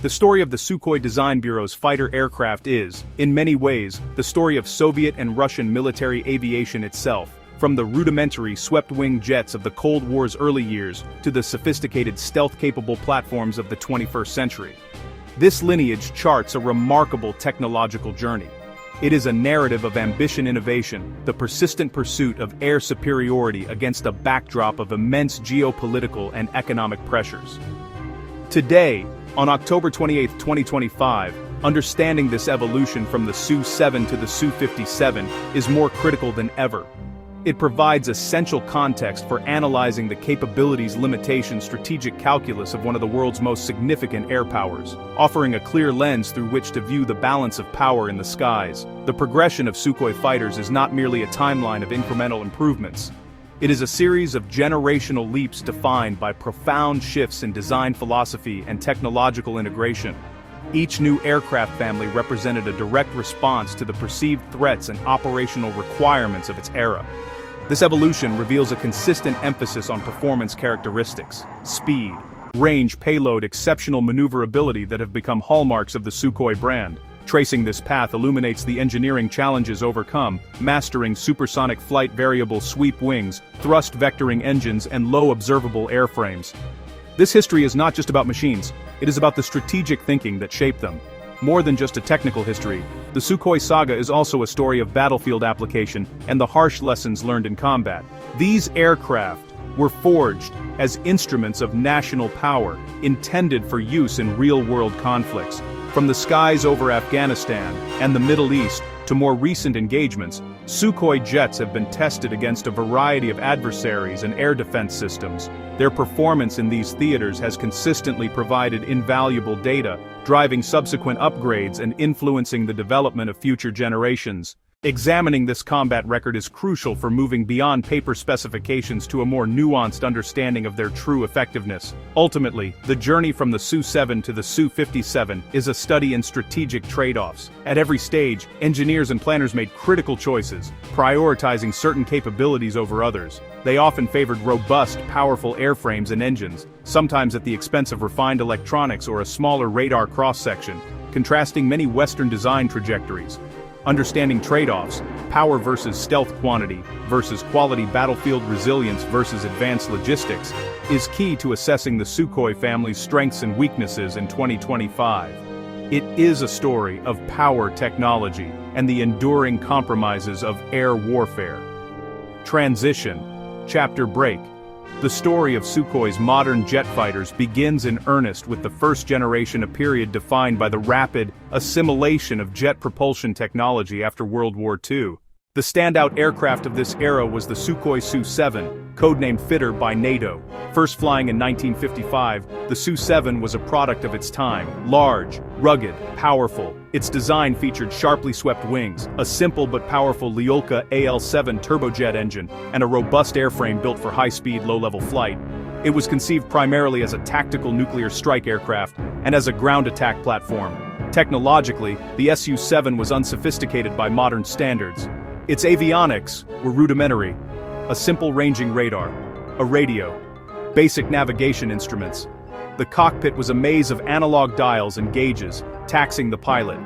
The story of the Sukhoi Design Bureau's fighter aircraft is, in many ways, the story of Soviet and Russian military aviation itself, from the rudimentary swept-wing jets of the Cold War's early years to the sophisticated stealth-capable platforms of the 21st century. This lineage charts a remarkable technological journey. It is a narrative of ambition-innovation, the persistent pursuit of air superiority against a backdrop of immense geopolitical and economic pressures. Today, on October 28, 2025, understanding this evolution from the Su-7 to the Su-57 is more critical than ever. It provides essential context for analyzing the capabilities, limitations, strategic calculus of one of the world's most significant air powers, offering a clear lens through which to view the balance of power in the skies. The progression of Sukhoi fighters is not merely a timeline of incremental improvements. It is a series of generational leaps defined by profound shifts in design philosophy and technological integration. Each new aircraft family represented a direct response to the perceived threats and operational requirements of its era. This evolution reveals a consistent emphasis on performance characteristics, speed, range, payload, exceptional maneuverability that have become hallmarks of the Sukhoi brand. Tracing this path illuminates the engineering challenges overcome, mastering supersonic flight, variable sweep wings, thrust vectoring engines, and low observable airframes. This history is not just about machines, it is about the strategic thinking that shaped them. More than just a technical history, the Sukhoi saga is also a story of battlefield application and the harsh lessons learned in combat. These aircraft were forged as instruments of national power, intended for use in real-world conflicts. From the skies over Afghanistan and the Middle East to more recent engagements, Sukhoi jets have been tested against a variety of adversaries and air defense systems. Their performance in these theaters has consistently provided invaluable data, driving subsequent upgrades and influencing the development of future generations. Examining this combat record is crucial for moving beyond paper specifications to a more nuanced understanding of their true effectiveness. Ultimately, the journey from the Su-7 to the Su-57 is a study in strategic trade-offs. At every stage, engineers and planners made critical choices, prioritizing certain capabilities over others. They often favored robust, powerful airframes and engines, sometimes at the expense of refined electronics or a smaller radar cross-section, contrasting many Western design trajectories. Understanding trade-offs, power versus stealth, quantity versus quality, battlefield resilience versus advanced logistics, is key to assessing the Sukhoi family's strengths and weaknesses in 2025. It is a story of power technology and the enduring compromises of air warfare. Transition. Chapter break. The story of Sukhoi's modern jet fighters begins in earnest with the first generation, a period defined by the rapid assimilation of jet propulsion technology after World War II. The standout aircraft of this era was the Sukhoi Su-7, codenamed Fitter by NATO. First flying in 1955, the Su-7 was a product of its time, large, rugged, powerful. Its design featured sharply swept wings, a simple but powerful Lyulka AL-7 turbojet engine, and a robust airframe built for high-speed, low-level flight. It was conceived primarily as a tactical nuclear strike aircraft and as a ground attack platform. Technologically, the Su-7 was unsophisticated by modern standards. Its avionics were rudimentary: a simple ranging radar, a radio, basic navigation instruments. The cockpit was a maze of analog dials and gauges, taxing the pilot.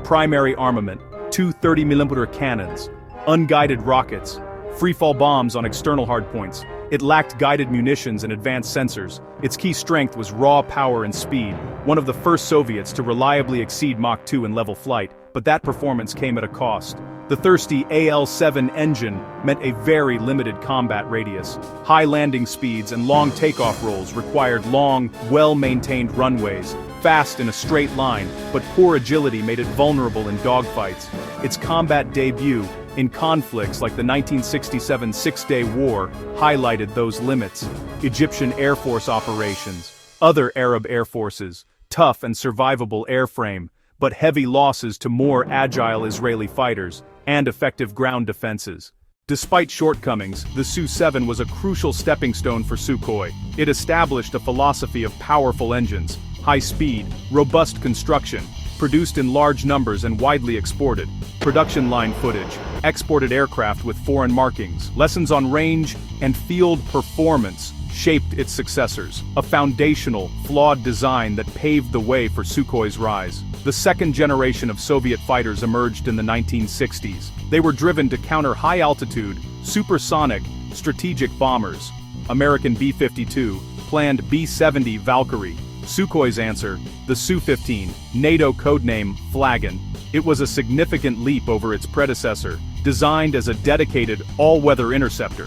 Primary armament: two 30mm cannons, unguided rockets, freefall bombs on external hardpoints. It lacked guided munitions and advanced sensors. Its key strength was raw power and speed, one of the first Soviets to reliably exceed Mach 2 in level flight, but that performance came at a cost. The thirsty AL-7 engine meant a very limited combat radius. High landing speeds and long takeoff rolls required long, well-maintained runways, fast in a straight line, but poor agility made it vulnerable in dogfights. Its combat debut, in conflicts like the 1967 Six-Day War, highlighted those limits. Egyptian Air Force operations, other Arab air forces, tough and survivable airframe, but heavy losses to more agile Israeli fighters, and effective ground defenses. Despite shortcomings, the Su-7 was a crucial stepping stone for Sukhoi. It established a philosophy of powerful engines, high speed, robust construction, produced in large numbers and widely exported, production line footage, exported aircraft with foreign markings, lessons on range and field performance. shaped its successors, a foundational, flawed design that paved the way for Sukhoi's rise. The second generation of Soviet fighters emerged in the 1960s. They were driven to counter high-altitude, supersonic, strategic bombers. American B-52, planned B-70 Valkyrie. Sukhoi's answer, the Su-15, NATO codename Flagon. It was a significant leap over its predecessor, designed as a dedicated, all-weather interceptor.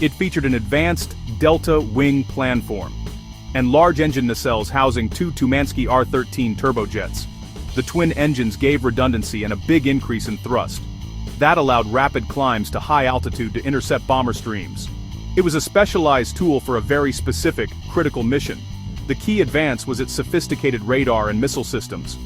It featured an advanced delta wing planform and large engine nacelles housing two Tumansky R-13 turbojets. The twin engines gave redundancy and a big increase in thrust. That allowed rapid climbs to high altitude to intercept bomber streams. It was a specialized tool for a very specific, critical mission. The key advance was its sophisticated radar and missile systems.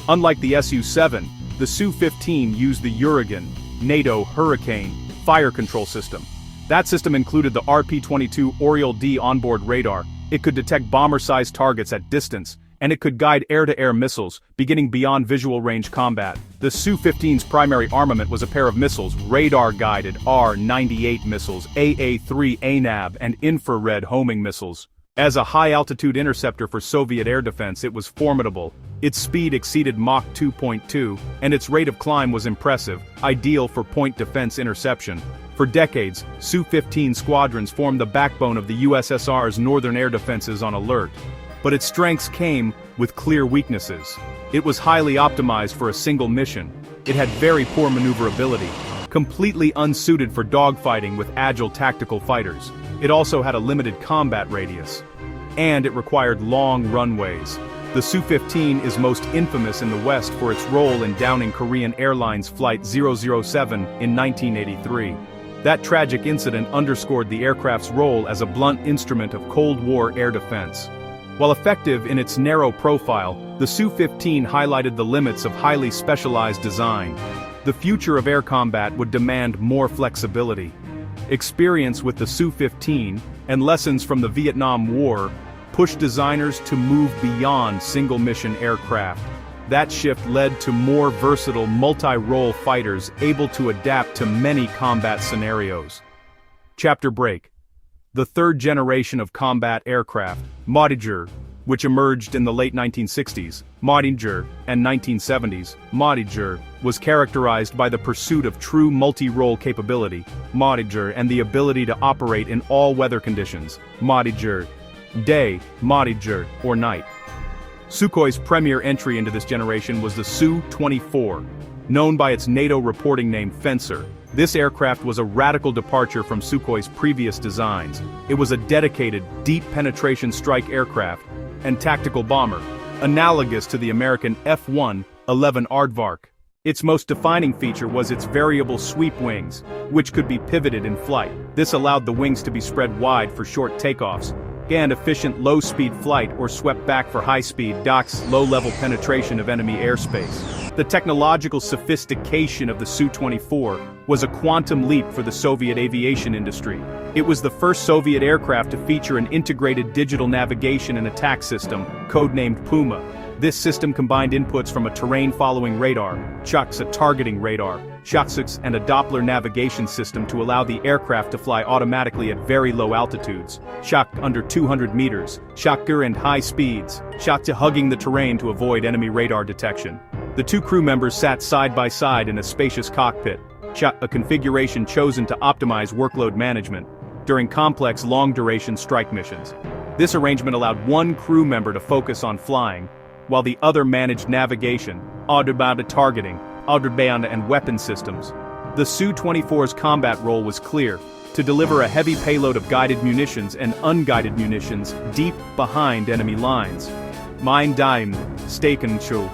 Unlike the Su-7, the Su-15 used the Uragan, NATO Hurricane, fire control system. That system included the RP-22 Oriole-D onboard radar. It could detect bomber-sized targets at distance, and it could guide air-to-air missiles, beginning beyond visual range combat. The Su-15's primary armament was a pair of missiles, radar-guided R-98 missiles, AA-3 ANAB, and infrared homing missiles. As a high-altitude interceptor for Soviet air defense, it was formidable. Its speed exceeded Mach 2.2, and its rate of climb was impressive, ideal for point defense interception. For decades, Su-15 squadrons formed the backbone of the USSR's northern air defenses on alert. But its strengths came with clear weaknesses. It was highly optimized for a single mission. It had very poor maneuverability, completely unsuited for dogfighting with agile tactical fighters. It also had a limited combat radius. And it required long runways. The Su-15 is most infamous in the West for its role in downing Korean Airlines Flight 007 in 1983. That tragic incident underscored the aircraft's role as a blunt instrument of Cold War air defense. While effective in its narrow profile, the Su-15 highlighted the limits of highly specialized design. The future of air combat would demand more flexibility. Experience with the Su-15, and lessons from the Vietnam War, pushed designers to move beyond single-mission aircraft. That shift led to more versatile multi-role fighters able to adapt to many combat scenarios. Chapter break. The third generation of combat aircraft, Maudiger, which emerged in the late 1960s, Maudiger, and 1970s, Maudiger, was characterized by the pursuit of true multi-role capability, Maudiger, and the ability to operate in all weather conditions, Maudiger, day, Maudiger, or night. Sukhoi's premier entry into this generation was the Su-24, known by its NATO reporting name Fencer. This aircraft was a radical departure from Sukhoi's previous designs. It was a dedicated, deep-penetration strike aircraft and tactical bomber, analogous to the American F-111 Aardvark. Its most defining feature was its variable sweep wings, which could be pivoted in flight. This allowed the wings to be spread wide for short takeoffs, and efficient low-speed flight or swept back for high-speed docks, low-level penetration of enemy airspace. The technological sophistication of the Su-24 was a quantum leap for the Soviet aviation industry. It was the first Soviet aircraft to feature an integrated digital navigation and attack system, codenamed Puma. This system combined inputs from a terrain-following radar, CHUX, a targeting radar, CHUX, and a Doppler navigation system to allow the aircraft to fly automatically at very low altitudes, CHUX under 200 meters, CHUX and high speeds, CHUX hugging the terrain to avoid enemy radar detection. The two crew members sat side by side in a spacious cockpit, CHUX, a configuration chosen to optimize workload management during complex long-duration strike missions. This arrangement allowed one crew member to focus on flying, while the other managed navigation, automated targeting, and weapon systems. The Su-24's combat role was clear: to deliver a heavy payload of guided munitions and unguided munitions deep behind enemy lines. Mine Dime, Stakenchu,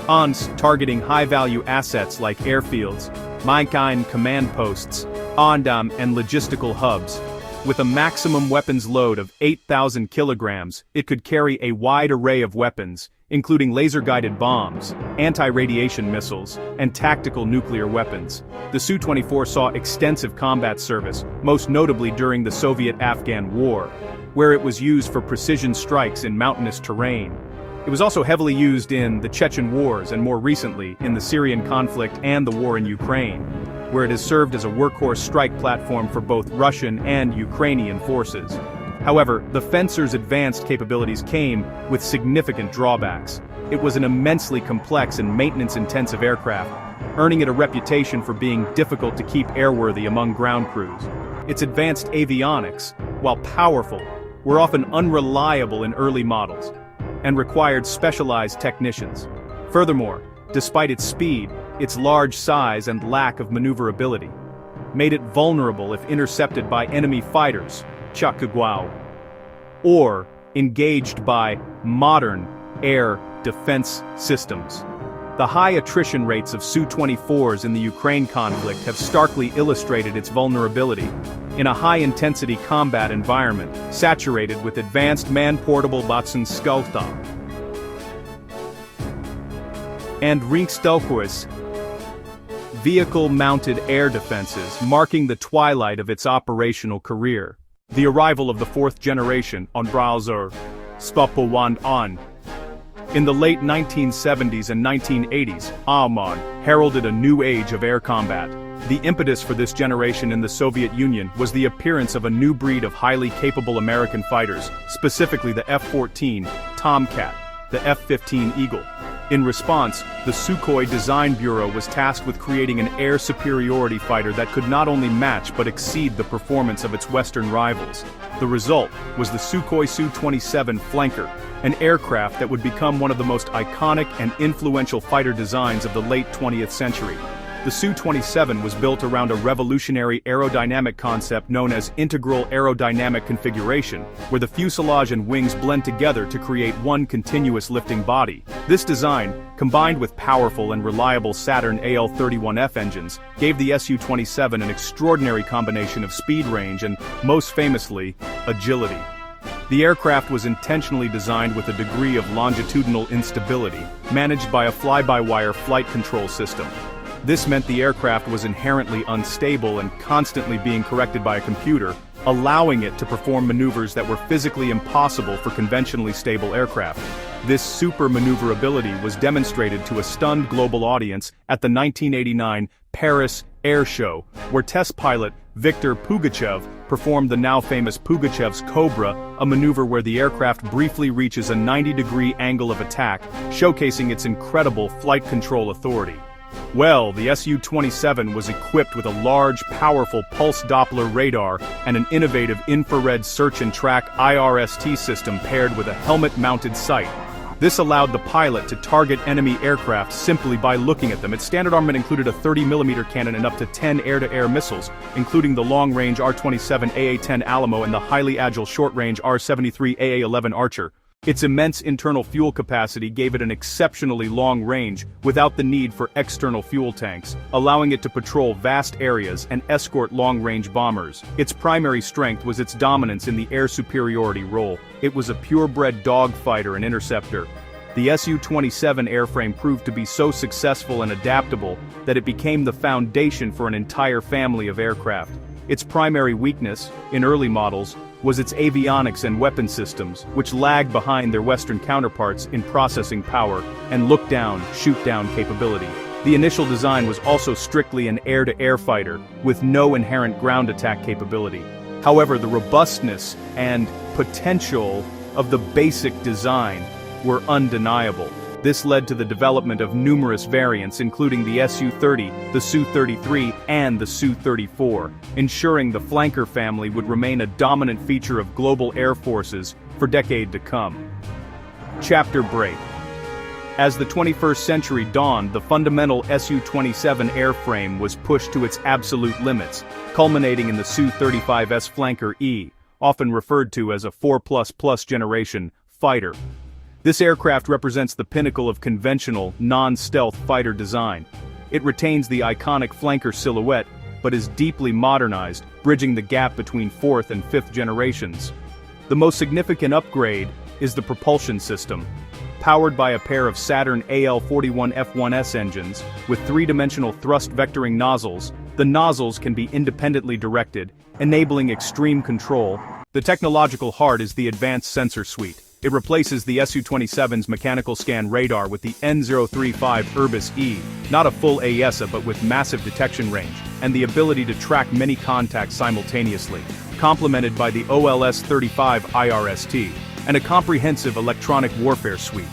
ONS targeting high-value assets like airfields, Mine command posts, ONDAM and logistical hubs. With a maximum weapons load of 8,000 kilograms, it could carry a wide array of weapons, including laser-guided bombs, anti-radiation missiles, and tactical nuclear weapons. The Su-24 saw extensive combat service, most notably during the Soviet-Afghan War, where it was used for precision strikes in mountainous terrain. It was also heavily used in the Chechen Wars and more recently in the Syrian conflict and the war in Ukraine, where it has served as a workhorse strike platform for both Russian and Ukrainian forces. However, the Fencer's advanced capabilities came with significant drawbacks. It was an immensely complex and maintenance-intensive aircraft, earning it a reputation for being difficult to keep airworthy among ground crews. Its advanced avionics, while powerful, were often unreliable in early models, and required specialized technicians. Furthermore, despite its speed, its large size and lack of maneuverability made it vulnerable if intercepted by enemy fighters, Chakugwao, or engaged by modern air defense systems. The high attrition rates of Su-24s in the Ukraine conflict have starkly illustrated its vulnerability. In a high-intensity combat environment, saturated with advanced man-portable Sukhoi and Sukhoi vehicle-mounted air defenses, marking the twilight of its operational career. The arrival of the fourth generation on browser Spapowand on in the late 1970s and 1980s, Alman heralded a new age of air combat. The impetus for this generation in the Soviet Union was the appearance of a new breed of highly capable American fighters, specifically the F-14 Tomcat, the F-15 Eagle. In response, the Sukhoi Design Bureau was tasked with creating an air superiority fighter that could not only match but exceed the performance of its Western rivals. The result was the Sukhoi Su-27 Flanker, an aircraft that would become one of the most iconic and influential fighter designs of the late 20th century. The Su-27 was built around a revolutionary aerodynamic concept known as integral aerodynamic configuration, where the fuselage and wings blend together to create one continuous lifting body. This design, combined with powerful and reliable Saturn AL-31F engines, gave the Su-27 an extraordinary combination of speed range and, most famously, agility. The aircraft was intentionally designed with a degree of longitudinal instability, managed by a fly-by-wire flight control system. This meant the aircraft was inherently unstable and constantly being corrected by a computer, allowing it to perform maneuvers that were physically impossible for conventionally stable aircraft. This super maneuverability was demonstrated to a stunned global audience at the 1989 Paris Air Show, where test pilot Viktor Pugachev performed the now famous Pugachev's Cobra, a maneuver where the aircraft briefly reaches a 90-degree angle of attack, showcasing its incredible flight control authority. Well, the Su-27 was equipped with a large, powerful pulse Doppler radar and an innovative infrared search and track IRST system paired with a helmet-mounted sight. This allowed the pilot to target enemy aircraft simply by looking at them. Its standard armament included a 30mm cannon and up to 10 air-to-air missiles, including the long-range R-27 AA-10 Alamo and the highly agile short-range R-73 AA-11 Archer. Its immense internal fuel capacity gave it an exceptionally long range without the need for external fuel tanks, allowing it to patrol vast areas and escort long-range bombers. Its primary strength was its dominance in the air superiority role. It was a purebred dogfighter and interceptor. The Su-27 airframe proved to be so successful and adaptable that it became the foundation for an entire family of aircraft. Its primary weakness, in early models, was its avionics and weapon systems, which lagged behind their Western counterparts in processing power and look-down, shoot-down capability. The initial design was also strictly an air-to-air fighter, with no inherent ground attack capability. However, the robustness and potential of the basic design were undeniable. This led to the development of numerous variants including the Su-30, the Su-33, and the Su-34, ensuring the flanker family would remain a dominant feature of global air forces for decades to come. Chapter Break. As the 21st century dawned, the fundamental Su-27 airframe was pushed to its absolute limits, culminating in the Su-35S Flanker E, often referred to as a 4++ generation fighter. This aircraft represents the pinnacle of conventional, non-stealth fighter design. It retains the iconic flanker silhouette, but is deeply modernized, bridging the gap between fourth and fifth generations. The most significant upgrade is the propulsion system. Powered by a pair of Saturn AL-41F1S engines, with three-dimensional thrust vectoring nozzles, the nozzles can be independently directed, enabling extreme control. The technological heart is the advanced sensor suite. It replaces the Su-27's mechanical scan radar with the N035 Urbis E, not a full AESA but with massive detection range. and the ability to track many contacts simultaneously, complemented by the OLS-35 IRST, and a comprehensive electronic warfare suite.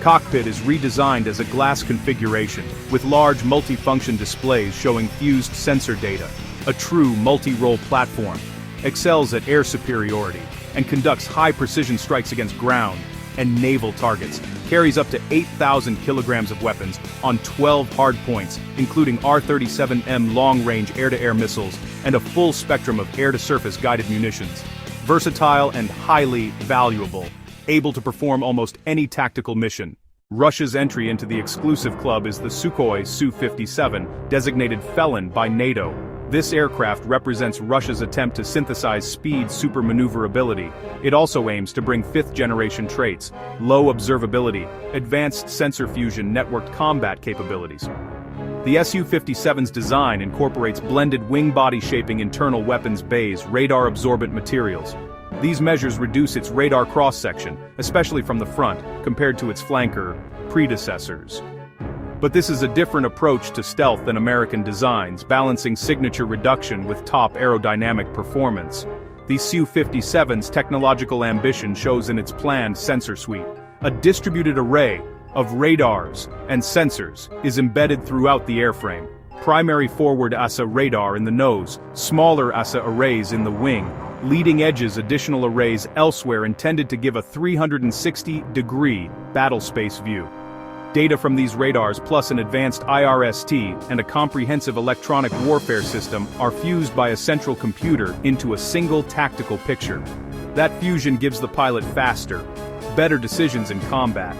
Cockpit is redesigned as a glass configuration, with large multi-function displays showing fused sensor data. A true multi-role platform, excels at air superiority, and conducts high-precision strikes against ground and naval targets, carries up to 8,000 kilograms of weapons on 12 hardpoints, including R-37M long-range air-to-air missiles and a full spectrum of air-to-surface guided munitions. Versatile and highly valuable, able to perform almost any tactical mission. Russia's entry into the exclusive club is the Sukhoi Su-57, designated felon by NATO. This aircraft represents Russia's attempt to synthesize speed super maneuverability. It also aims to bring fifth-generation traits, low observability, advanced sensor fusion networked combat capabilities. The Su-57's design incorporates blended wing-body shaping internal weapons bays radar-absorbent materials. These measures reduce its radar cross-section, especially from the front, compared to its flanker predecessors. But this is a different approach to stealth than American designs, balancing signature reduction with top aerodynamic performance. The Su-57's technological ambition shows in its planned sensor suite. A distributed array of radars and sensors is embedded throughout the airframe. Primary forward ASA radar in the nose, smaller ASA arrays in the wing, leading edges additional arrays elsewhere intended to give a 360-degree battle space view. Data from these radars plus an advanced IRST and a comprehensive electronic warfare system are fused by a central computer into a single tactical picture. That fusion gives the pilot faster, better decisions in combat.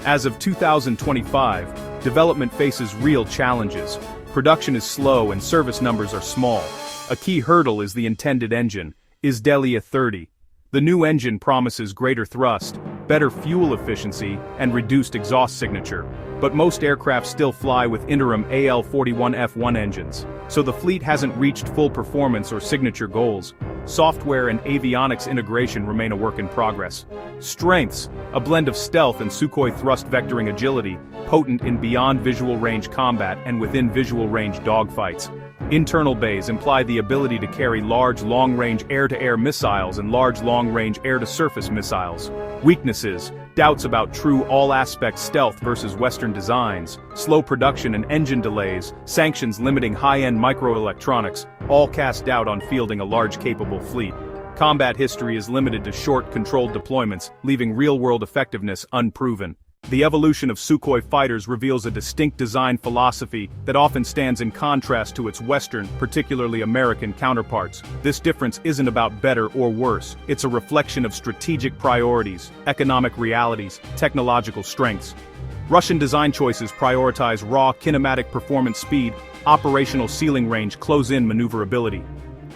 As of 2025, development faces real challenges. Production is slow and service numbers are small. A key hurdle is the intended engine, Izdelia 30. The new engine promises greater thrust, better fuel efficiency, and reduced exhaust signature. But most aircraft still fly with interim AL-41F1 engines, so the fleet hasn't reached full performance or signature goals. Software and avionics integration remain a work in progress. Strengths: a blend of stealth and Sukhoi thrust vectoring agility, potent in beyond visual range combat and within visual range dogfights. Internal bays imply the ability to carry large long-range air-to-air missiles and large long-range air-to-surface missiles. Weaknesses: doubts about true all-aspect stealth versus Western designs, slow production and engine delays, sanctions limiting high-end microelectronics, all cast doubt on fielding a large capable fleet. Combat history is limited to short, controlled deployments, leaving real-world effectiveness unproven. The evolution of Sukhoi fighters reveals a distinct design philosophy that often stands in contrast to its Western, particularly American counterparts. This difference isn't about better or worse, it's a reflection of strategic priorities, economic realities, technological strengths. Russian design choices prioritize raw kinematic performance speed, operational ceiling range, close-in maneuverability.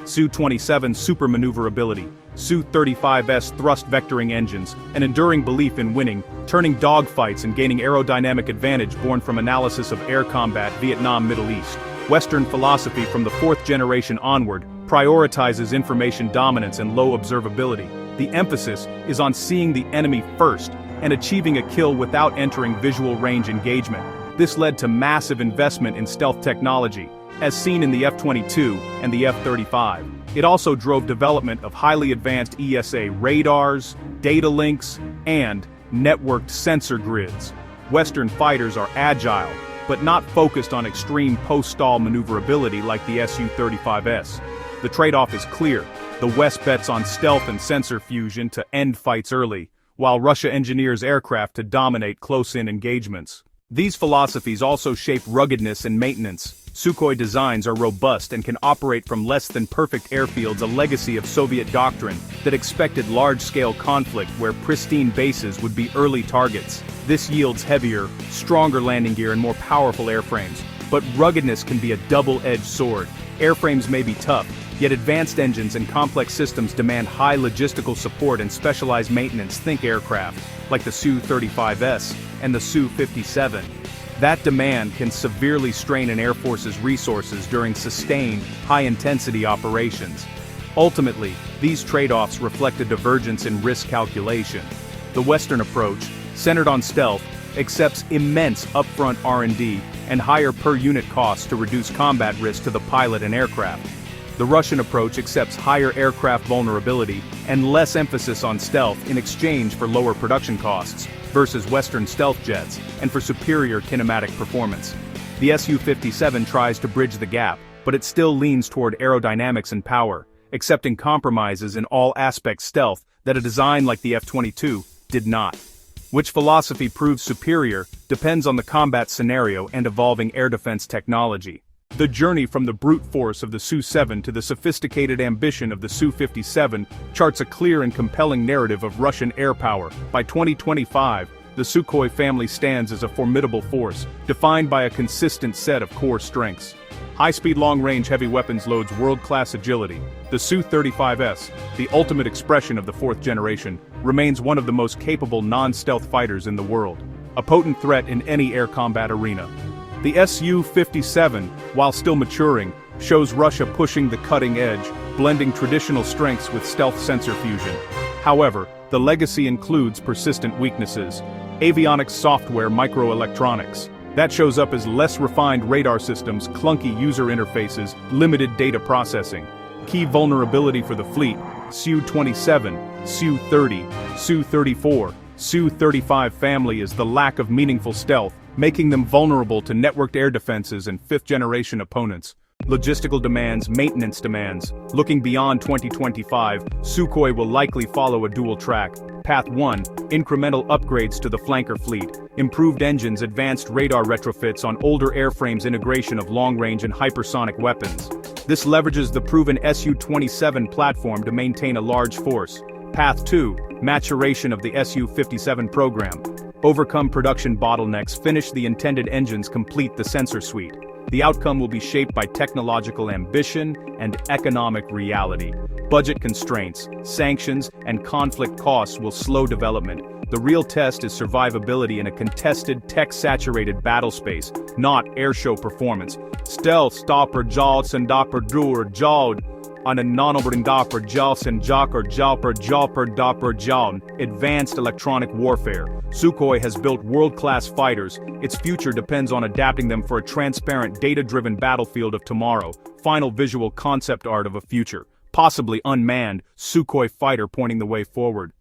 Su-27 super maneuverability, Su-35S thrust vectoring engines, an enduring belief in winning, turning dogfights and gaining aerodynamic advantage born from analysis of air combat Vietnam Middle East. Western philosophy from the fourth generation onward prioritizes information dominance and low observability. The emphasis is on seeing the enemy first and achieving a kill without entering visual range engagement. This led to massive investment in stealth technology, as seen in the F-22 and the F-35. It also drove development of highly advanced ESA radars, data links, and networked sensor grids. Western fighters are agile, but not focused on extreme post-stall maneuverability like the Su-35S. The trade-off is clear. The West bets on stealth and sensor fusion to end fights early, while Russia engineers aircraft to dominate close-in engagements. These philosophies also shape ruggedness and maintenance. Sukhoi designs are robust and can operate from less-than-perfect airfields, a legacy of Soviet doctrine that expected large-scale conflict where pristine bases would be early targets. This yields heavier, stronger landing gear and more powerful airframes. But ruggedness can be a double-edged sword. Airframes may be tough, yet advanced engines and complex systems demand high logistical support and specialized maintenance. Think aircraft, like the Su-35S and the Su-57. That demand can severely strain an Air Force's resources during sustained, high-intensity operations. Ultimately, these trade-offs reflect a divergence in risk calculation. The Western approach, centered on stealth, accepts immense upfront R&D and higher per-unit costs to reduce combat risk to the pilot and aircraft. The Russian approach accepts higher aircraft vulnerability and less emphasis on stealth in exchange for lower production costs versus Western stealth jets and for superior kinematic performance. The Su-57 tries to bridge the gap, but it still leans toward aerodynamics and power, accepting compromises in all aspects stealth that a design like the F-22 did not. Which philosophy proves superior depends on the combat scenario and evolving air defense technology. The journey from the brute force of the Su-7 to the sophisticated ambition of the Su-57 charts a clear and compelling narrative of Russian air power. By 2025, the Sukhoi family stands as a formidable force, defined by a consistent set of core strengths. High-speed long-range heavy weapons loads world-class agility. The Su-35S, the ultimate expression of the fourth generation, remains one of the most capable non-stealth fighters in the world, a potent threat in any air combat arena. The Su-57, while still maturing, shows Russia pushing the cutting edge, blending traditional strengths with stealth sensor fusion. However, the legacy includes persistent weaknesses. Avionics software microelectronics. That shows up as less refined radar systems, clunky user interfaces, limited data processing. Key vulnerability for the fleet: Su-27, Su-30, Su-34, Su-35 family is the lack of meaningful stealth, making them vulnerable to networked air defenses and fifth-generation opponents. Logistical demands, maintenance demands. Looking beyond 2025, Sukhoi will likely follow a dual track. Path 1, incremental upgrades to the flanker fleet, improved engines, advanced radar retrofits on older airframes, integration of long-range and hypersonic weapons. This leverages the proven Su-27 platform to maintain a large force. Path 2, maturation of the Su-57 program. Overcome production bottlenecks, finish the intended engines, complete the sensor suite. The outcome will be shaped by technological ambition and economic reality. Budget constraints, sanctions, and conflict costs will slow development. The real test is survivability in a contested, tech-saturated battle space, not airshow performance. Stealth stopper jaws and dopper dur jawed on a non-oberdopper jaws and jocker jopper dopper jawn. Advanced electronic warfare. Sukhoi has built world-class fighters. Its future depends on adapting them for a transparent, data-driven battlefield of tomorrow. Final visual concept art of a future, possibly unmanned, Sukhoi fighter pointing the way forward.